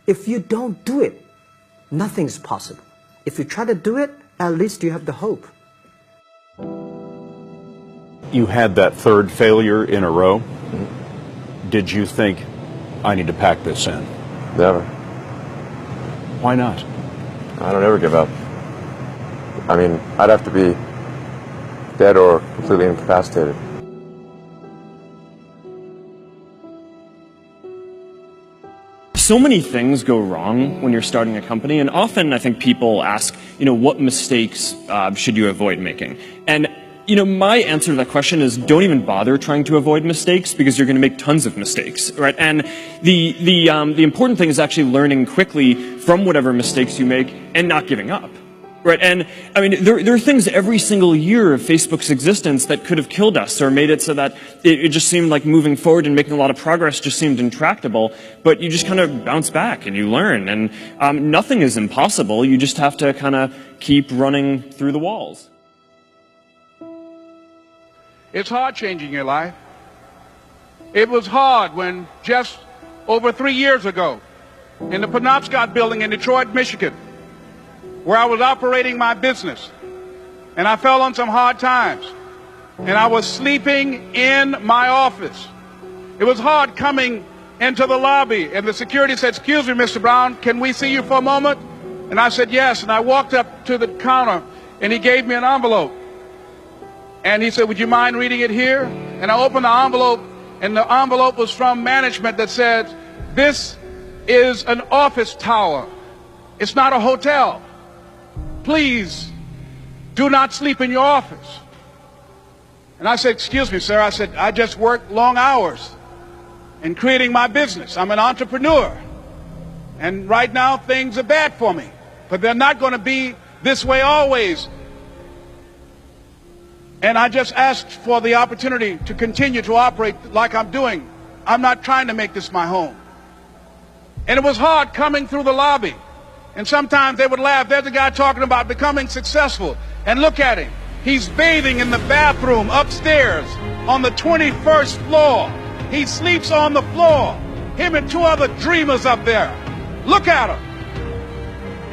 If you don't do it, nothing's possible. If you try to do it, at least you have the hope. You had that third failure in a row. Did you think, I need to pack this in? Never. Why not? I don't ever give up. I mean, I'd have to be dead or completely incapacitated. So many things go wrong when you're starting a company, and often I think people ask, what mistakes should you avoid making? And my answer to that question is don't even bother trying to avoid mistakes, because you're going to make tons of mistakes, right? And the important thing is actually learning quickly from whatever mistakes you make and not giving up, right? And I mean, there are things every single year of Facebook's existence that could have killed us or made it so that it just seemed like moving forward and making a lot of progress just seemed intractable. But you just kind of bounce back and you learn, and nothing is impossible. You just have to kind of keep running through the walls. It's hard changing your life. It was hard when just over 3 years ago, in the Penobscot building in Detroit, Michigan, where I was operating my business, and I fell on some hard times, and I was sleeping in my office. It was hard coming into the lobby, and the security said, "Excuse me, Mr. Brown, can we see you for a moment?" And I said, "Yes," and I walked up to the counter, and he gave me an envelope. And he said, "Would you mind reading it here?" And I opened the envelope, and the envelope was from management that said, "This is an office tower. It's not a hotel. Please do not sleep in your office." And I said, "Excuse me, sir." I said, "I just work long hours in creating my business. I'm an entrepreneur. And right now things are bad for me, but they're not going to be this way always. And I just asked for the opportunity to continue to operate like I'm doing. I'm not trying to make this my home." And it was hard coming through the lobby. And sometimes they would laugh. There's a guy talking about becoming successful. And look at him. He's bathing in the bathroom upstairs on the 21st floor. He sleeps on the floor. Him and 2 other dreamers up there. Look at him.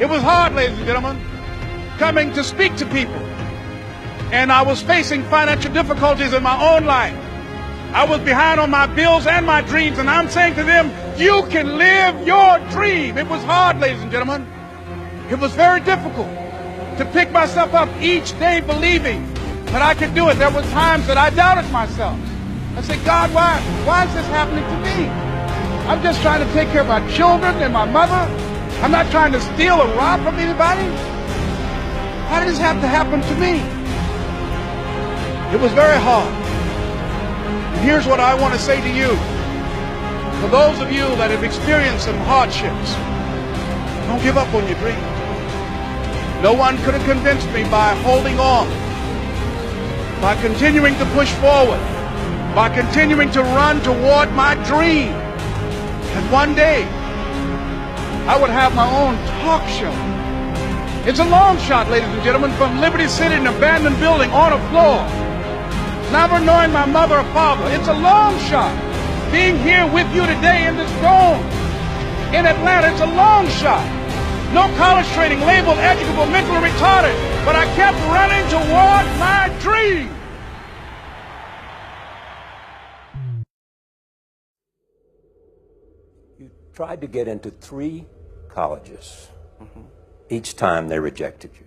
It was hard, ladies and gentlemen, coming to speak to people. And I was facing financial difficulties in my own life. I was behind on my bills and my dreams, and I'm saying to them, you can live your dream. It was hard, ladies and gentlemen. It was very difficult to pick myself up each day believing that I could do it. There were times that I doubted myself. I said, "God, why is this happening to me? I'm just trying to take care of my children and my mother. I'm not trying to steal or rob from anybody. Why did this have to happen to me?" It was very hard. And here's what I want to say to you. For those of you that have experienced some hardships, don't give up on your dream. No one could have convinced me by holding on, by continuing to push forward, by continuing to run toward my dream. And one day, I would have my own talk show. It's a long shot, ladies and gentlemen, from Liberty City, an abandoned building on a floor. Never knowing my mother or father. It's a long shot. Being here with you today in this dome in Atlanta, it's a long shot. No college training, labeled educable, mentally retarded, but I kept running toward my dream. You tried to get into 3 colleges. Each time they rejected you.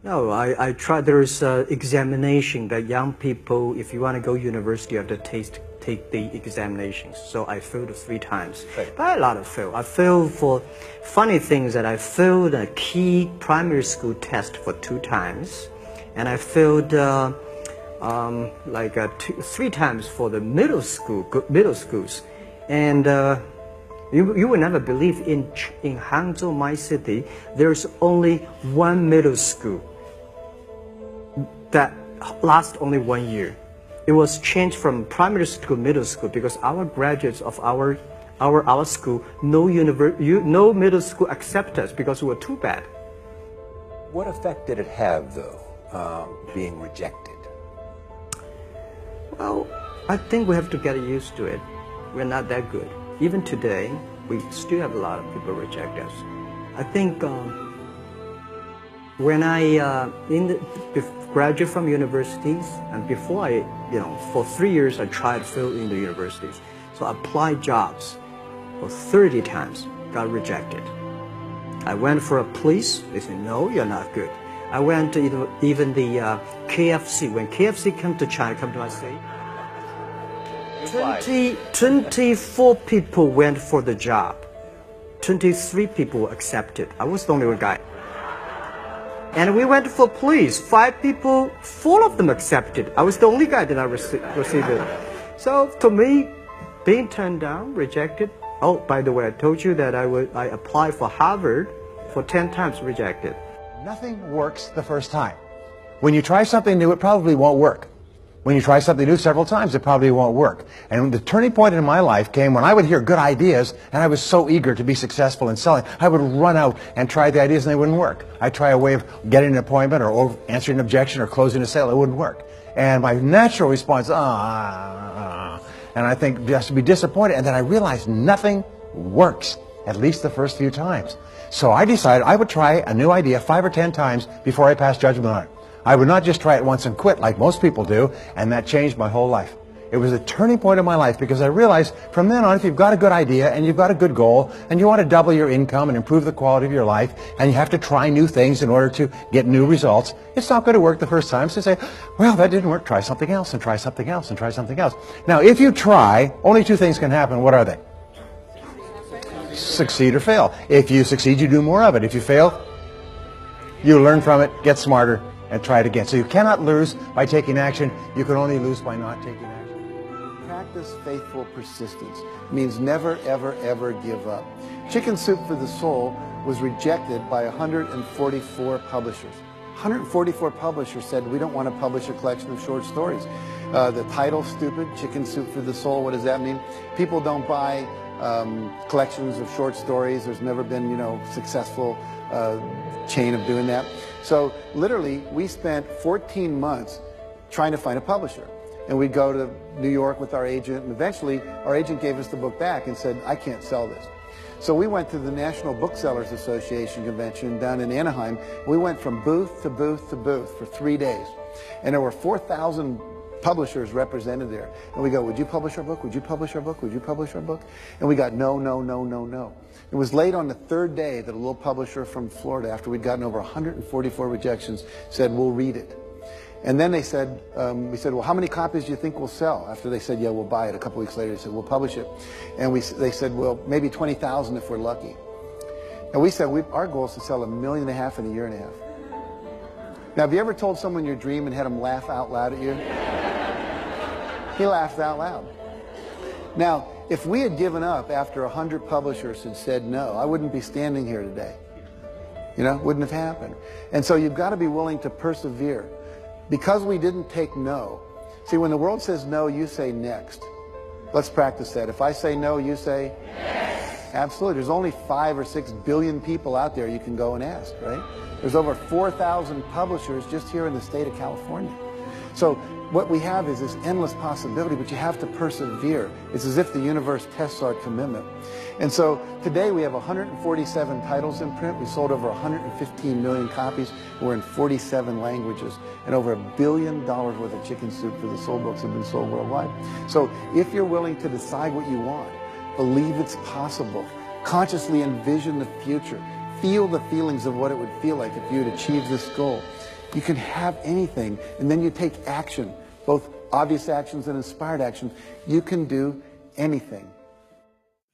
No, I tried. There's an examination that young people, if you want to go university, you have to take the examinations. So I failed 3 times. Right. But a lot of fail. I failed for funny things that I failed a key primary school test for 2 times, and I failed 3 times for the middle schools, and you will never believe in Hangzhou, my city, there's only 1 middle school that lasts only 1 year. It was changed from primary school to middle school because our graduates of our school, no middle school accept us because we were too bad. What effect did it have, though, being rejected? Well, I think we have to get used to it. We're not that good. Even today, we still have a lot of people reject us. I think when I graduate from universities, and before I, for 3 years I tried to fill in the universities. So I applied jobs for 30 times, got rejected. I went for a police, they said, no, you're not good. I went to even the KFC. When KFC come to China, come to my state, 24 people went for the job. 23 people were accepted. I was the only one guy. And we went for police. 5 people, 4 of them accepted. I was the only guy that I received it. So to me, being turned down, rejected. Oh, by the way, I told you that I applied for Harvard for 10 times, rejected. Nothing works the first time. When you try something new, it probably won't work. When you try something new several times, it probably won't work. And the turning point in my life came when I would hear good ideas, and I was so eager to be successful in selling. I would run out and try the ideas, and they wouldn't work. I'd try a way of getting an appointment or answering an objection or closing a sale. It wouldn't work. And my natural response, and I think just to be disappointed. And then I realized nothing works, at least the first few times. So I decided I would try a new idea 5 or 10 times before I passed judgment on it. I would not just try it once and quit like most people do, and that changed my whole life. It was a turning point in my life because I realized from then on, if you've got a good idea and you've got a good goal and you want to double your income and improve the quality of your life, and you have to try new things in order to get new results, it's not going to work the first time. So say, well, that didn't work, try something else and try something else and try something else. Now, if you try, only 2 things can happen. What are they? Succeed or fail. If you succeed, you do more of it. If you fail, you learn from it, get smarter, and try it again. So you cannot lose by taking action. You can only lose by not taking action. Practice faithful persistence means never, ever, ever give up. Chicken Soup for the Soul was rejected by 144 publishers. 144 publishers said, we don't want to publish a collection of short stories. The title's stupid, Chicken Soup for the Soul. What does that mean? People don't buy collections of short stories. There's never been, successful chain of doing that. So literally, we spent 14 months trying to find a publisher. And we'd go to New York with our agent, and eventually our agent gave us the book back and said, I can't sell this. So we went to the National Booksellers Association convention down in Anaheim. We went from booth to booth to booth for 3 days. And there were 4,000 publishers represented there. And we go, would you publish our book? Would you publish our book? Would you publish our book? And we got no, no, no, no, no. It was late on the 3rd day that a little publisher from Florida, after we'd gotten over 144 rejections, said, we'll read it. And then they said, we said, well, how many copies do you think we'll sell? After they said, yeah, we'll buy it. A couple weeks later, they said, we'll publish it. And they said, well, maybe 20,000 if we're lucky. And we said, our goal is to sell 1.5 million in a year and a half. Now, have you ever told someone your dream and had them laugh out loud at you? He laughed out loud. Now, if we had given up after 100 publishers had said no, I wouldn't be standing here today. Wouldn't have happened. And so you've got to be willing to persevere. Because we didn't take no. See, when the world says no, you say next. Let's practice that. If I say no, you say yes. Absolutely. There's only 5 or 6 billion people out there you can go and ask, right? There's over 4,000 publishers just here in the state of California. So what we have is this endless possibility, but you have to persevere. It's as if the universe tests our commitment. And so today we have 147 titles in print. We sold over 115 million copies. We're in 47 languages. And over $1 billion worth of Chicken Soup for the Soul books have been sold worldwide. So if you're willing to decide what you want, believe it's possible, consciously envision the future, feel the feelings of what it would feel like if you had achieved this goal, you can have anything, and then you take action, both obvious actions and inspired actions. You can do anything.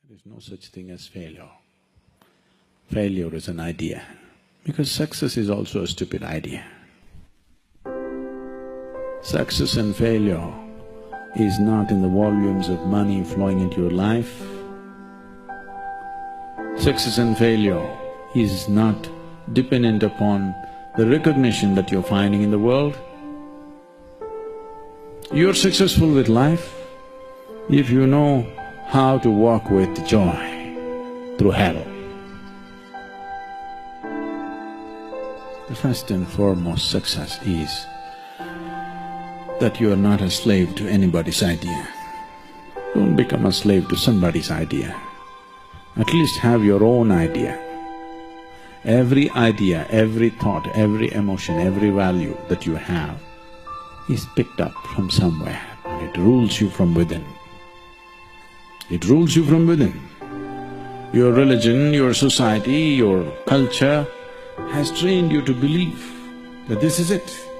There is no such thing as failure. Failure is an idea, because success is also a stupid idea. Success and failure is not in the volumes of money flowing into your life. Success and failure is not dependent upon the recognition that you're finding in the world. You're successful with life if you know how to walk with joy through hell. The first and foremost success is that you are not a slave to anybody's idea. Don't become a slave to somebody's idea. At least have your own idea. Every idea, every thought, every emotion, every value that you have is picked up from somewhere. It rules you from within. It rules you from within. Your religion, your society, your culture has trained you to believe that this is it.